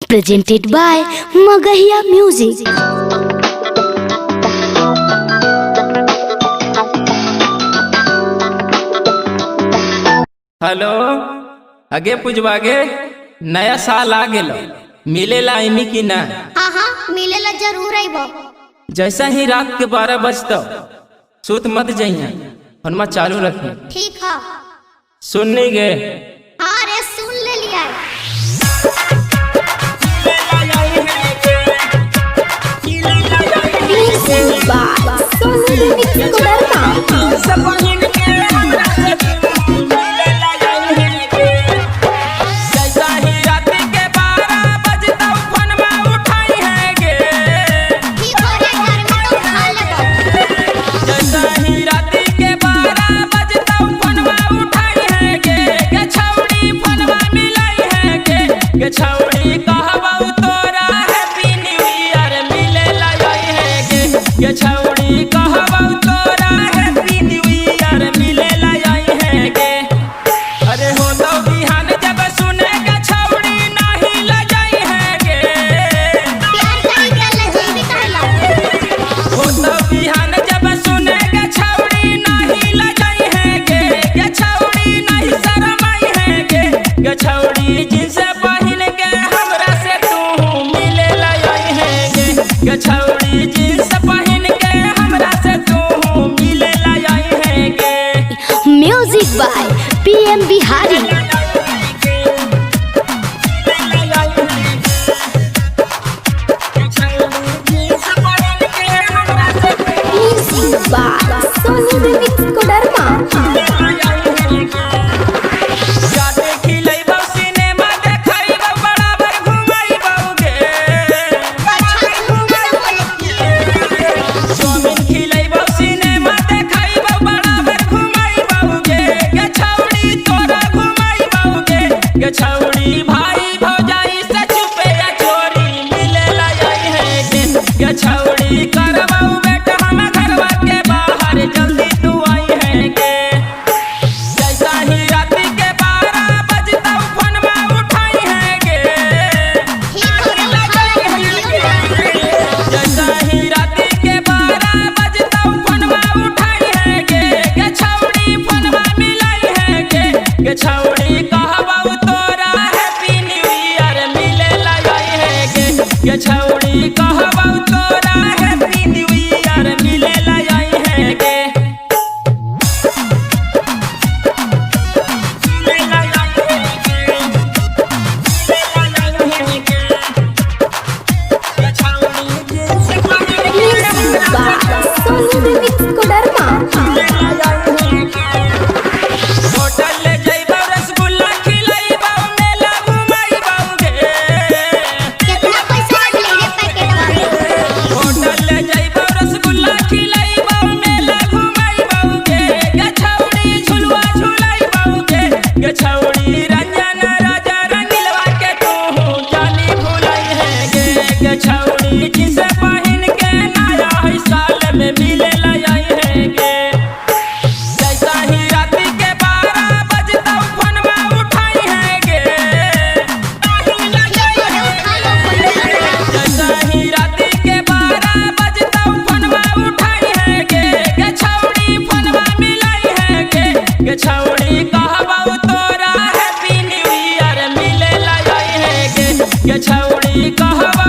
presented by Magahiya Music. Hello आगे पुजवागे नया साल आ गेलो मिलेला इमी की ना। हाँ हाँ मिलेला जरूर आइबो। जैसा ही रात के 12 बजतो सूत मत जाइए फोनमा चालू रखी। ठीक है। सुननी गे हाँ रे सुन ले लिया। छौड़ी कहबौ तोरा हैप्पी न्यू ईयर मिलेला है गे छौड़ी कहबौ तोरा हैप्पी न्यू ईयर मिलेला है गे। अरे हो तो बिहान जब सुने गे छौड़ी नहीं ल जाई है गे। प्यार करी के ले जीवी कहला। हो तो बिहान जब सुने गे छौड़ी नहीं ल जाई है गे छौड़ी नहीं शरमाई है गे छौड़ी जिनसे छौड़ी जींस पहन के हमरा से तू मिले लाई है गे। Music by PM Bihari. Music by Sonu Remix Kodarma. छौड़ी भाई भौजाई से छुपे या चोरी मिले लाई है गे छौड़ी करबौ बेटा हम घरवा के बाहर जल्दी तू आई है गे। जैसा ही रात के 12 बजतौ फोनमा उठाई है गे। जैसा ही रात के 12 बजतौ फोनमा उठाई है गे छौड़ी फोनमा मिलाई है गे छौड़ी कहबौ तोरा हैप्पी न्यू ईयर मिलेला है गे छौड़ी कहबौ तोरा हैप्पी न्यू ईयर मिलेला है गे। Music by Sonu Remix Kodarma. छौड़ी रंजन राजा रंगलवा के तू जानी भुलाई है गे छौड़ी जिसे पहन के नया है साल में मिले लाई है गे। जैसा ही रात के 12 बजतौ फोनमा उठाई है गे। जैसा ही रात के 12 बजतौ फोनमा उठाई है गे छौड़ी फोनमा मिलाई है गे छौड़ी कहबौ तोरा हैप्पी न्यू ईयर मिले लाई है गे छौड़ी कहबौ